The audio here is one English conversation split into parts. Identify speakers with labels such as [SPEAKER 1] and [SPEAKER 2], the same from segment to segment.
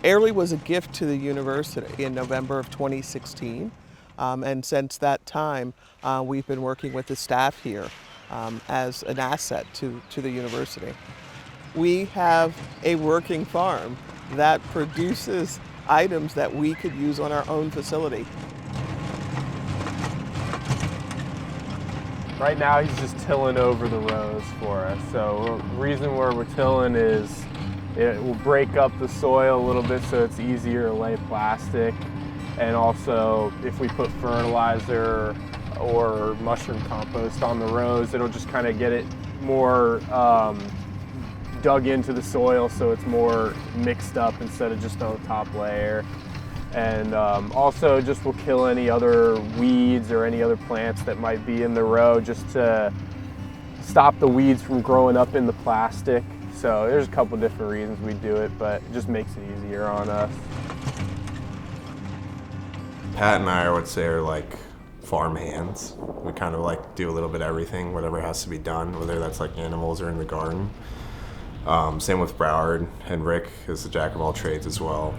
[SPEAKER 1] Airle was a gift to the university in November of 2016, and since that time we've been working with the staff here as an asset to the university. We have a working farm that produces items that we could use on our own facility.
[SPEAKER 2] Right now he's just tilling over the rows for us. So the reason where we're tilling is it will break up the soil a little bit so it's easier to lay plastic. And also if we put fertilizer or mushroom compost on the rows, it'll just kind of get it more dug into the soil so it's more mixed up instead of just on the top layer. And also just will kill any other weeds or any other plants that might be in the row just to stop the weeds from growing up in the plastic. So there's a couple different reasons we do it, but it just makes it easier on us.
[SPEAKER 3] Pat and I would say are like farm hands. We kind of like do a little bit of everything, whatever has to be done, whether that's like animals or in the garden. Same with Broward, and Rick is the jack of all trades as well.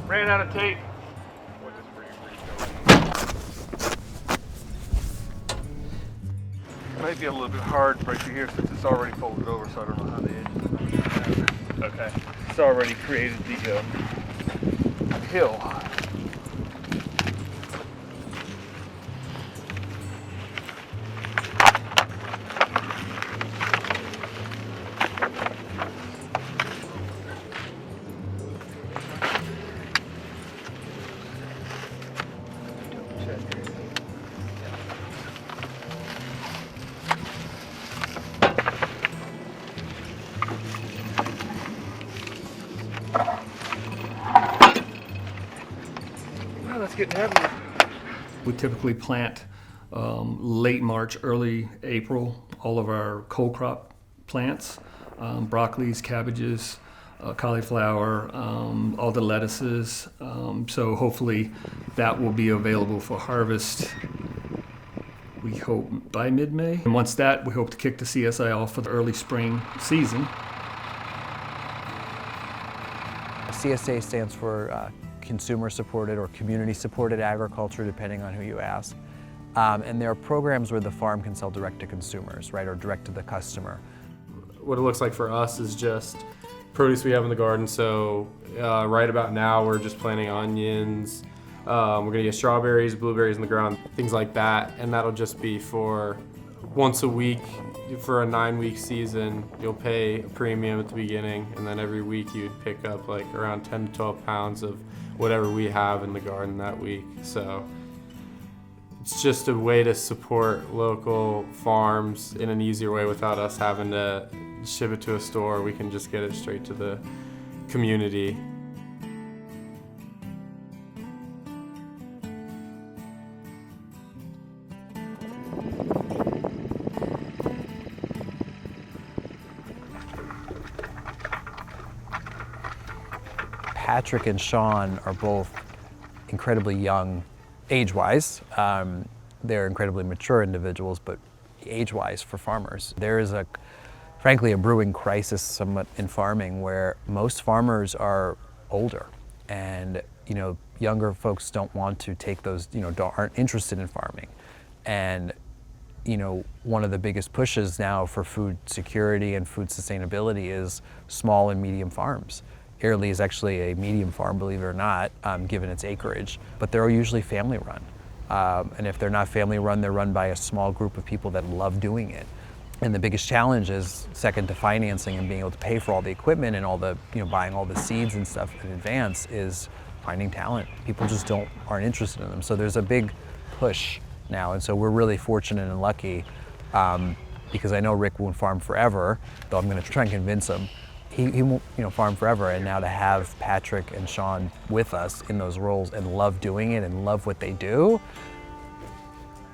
[SPEAKER 4] Ran out of tape. It might be a little bit hard right through here since it's already folded over, so I don't know how the edges are. Okay, it's already created the hill. Well, that's getting heavy.
[SPEAKER 5] We typically plant late March, early April, all of our cold crop plants, broccolis, cabbages, cauliflower, all the lettuces. So hopefully that will be available for harvest, we hope, by mid-May. And once that, we hope to kick the CSI off for the early spring season.
[SPEAKER 6] CSA stands for consumer-supported or community-supported agriculture, depending on who you ask. And there are programs where the farm can sell direct to consumers, right, or direct to the customer.
[SPEAKER 2] What it looks like for us is just produce we have in the garden. So right about now we're just planting onions. We're gonna get strawberries, blueberries in the ground, things like that. And that'll just be for once a week. For a 9-week season, you'll pay a premium at the beginning, and then every week you'd pick up like around 10 to 12 pounds of whatever we have in the garden that week. So it's just a way to support local farms in an easier way without us having to ship it to a store. We can just get it straight to the community.
[SPEAKER 6] Patrick and Sean are both incredibly young age-wise. They're incredibly mature individuals, but age-wise for farmers. There is frankly, a brewing crisis somewhat in farming where most farmers are older and, younger folks don't want to take those, aren't interested in farming. And, one of the biggest pushes now for food security and food sustainability is small and medium farms. Airle is actually a medium farm, believe it or not, given its acreage, but they're usually family run. And if they're not family run, they're run by a small group of people that love doing it. And the biggest challenge is, second to financing and being able to pay for all the equipment and all the, buying all the seeds and stuff in advance, is finding talent. People just aren't interested in them. So there's a big push now, and so we're really fortunate and lucky because I know Rick won't farm forever, though I'm going to try and convince him. He won't, farm forever, and now to have Patrick and Sean with us in those roles and love doing it and love what they do,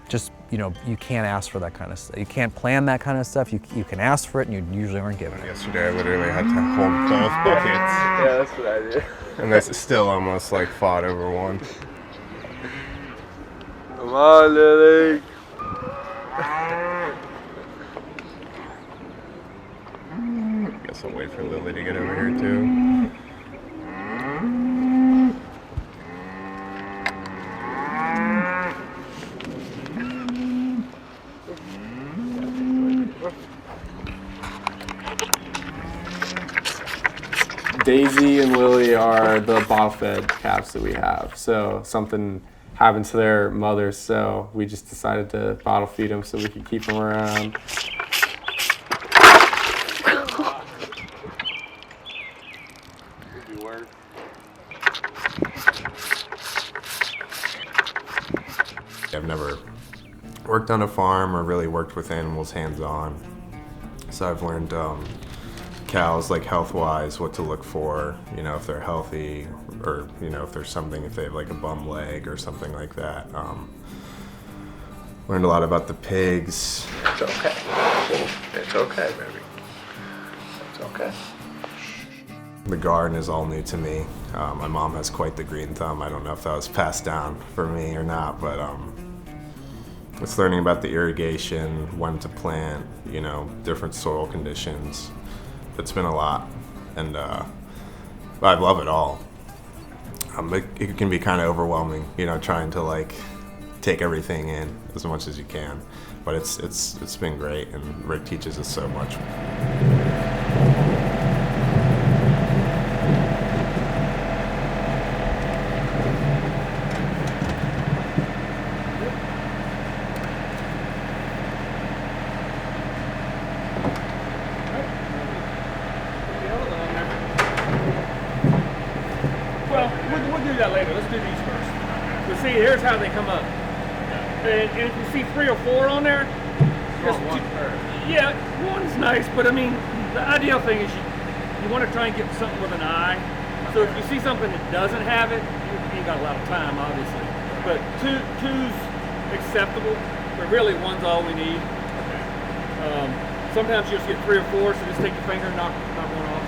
[SPEAKER 6] just, you can't ask for that kind of stuff. You can't plan that kind of stuff. You can ask for it, and you usually aren't given it.
[SPEAKER 3] Yesterday I literally had to hold both buckets.
[SPEAKER 2] Yeah, that's what I did.
[SPEAKER 3] And that's still almost like fought over one.
[SPEAKER 2] Come on, Lily.
[SPEAKER 3] Guess I'll wait for Lily to get over here too.
[SPEAKER 2] Daisy and Lily are the bottle-fed calves that we have. So something happened to their mothers, so we just decided to bottle feed them so we could keep them around.
[SPEAKER 3] I've never worked on a farm or really worked with animals hands-on. So I've learned cows, like health-wise, what to look for, if they're healthy, or, if there's something, if they have like a bum leg or something like that. Learned a lot about the pigs. It's okay. It's okay, baby. It's okay. The garden is all new to me. My mom has quite the green thumb. I don't know if that was passed down for me or not, but it's learning about the irrigation, when to plant, different soil conditions. It's been a lot, and I love it all. It can be kind of overwhelming, trying to take everything in as much as you can. But it's been great, and Rick teaches us so much.
[SPEAKER 5] We'll do that later. Let's do these first. So see, here's how they come up. And if you see 3 or 4 on there, yeah, one's nice, but I mean, the ideal thing is you want to try and get something with an eye. So if you see something that doesn't have it, you ain't got a lot of time, obviously. But two's acceptable, but really one's all we need. Sometimes you just get 3 or 4, so just take your finger and knock one off.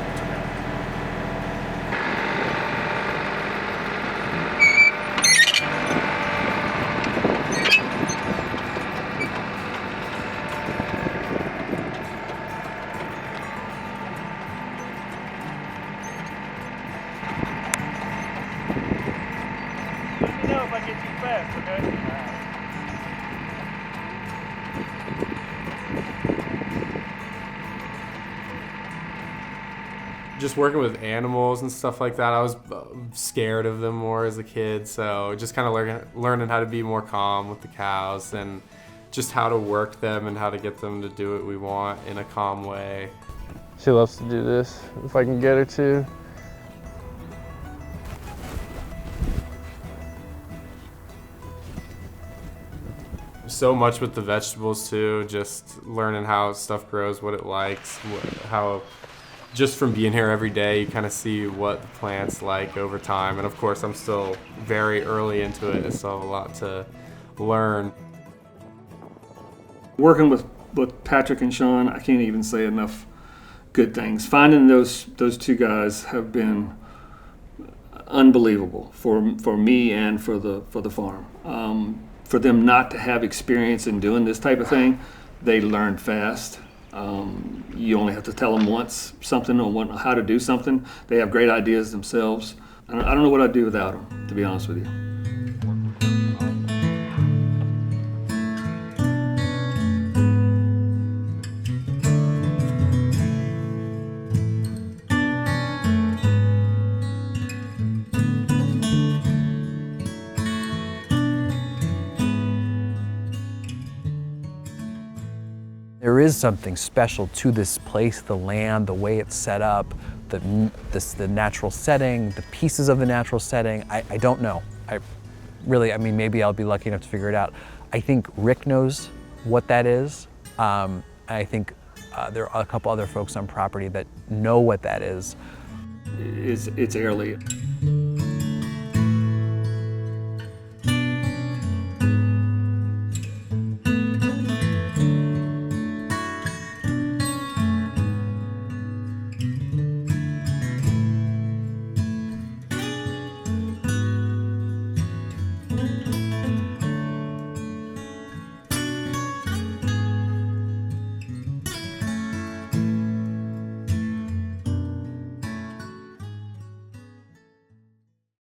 [SPEAKER 5] Let me know if I get too fast, okay?
[SPEAKER 2] Just working with animals and stuff like that, I was scared of them more as a kid, so just kind of learning how to be more calm with the cows and just how to work them and how to get them to do what we want in a calm way. She loves to do this, if I can get her to. So much with the vegetables too, just learning how stuff grows, what it likes, how just from being here every day, you kind of see what the plant's like over time. And of course, I'm still very early into it, and still have a lot to learn.
[SPEAKER 5] Working with Patrick and Sean, I can't even say enough good things. Finding those 2 guys have been unbelievable for me and for the farm. For them not to have experience in doing this type of thing, they learn fast. You only have to tell them once something or how to do something. They have great ideas themselves. I don't know what I'd do without them, to be honest with you.
[SPEAKER 6] There is something special to this place, the land, the way it's set up, the natural setting, the pieces of the natural setting. I don't know. I mean, maybe I'll be lucky enough to figure it out. I think Rick knows what that is. I think there are a couple other folks on property that know what that is.
[SPEAKER 5] It's Airle.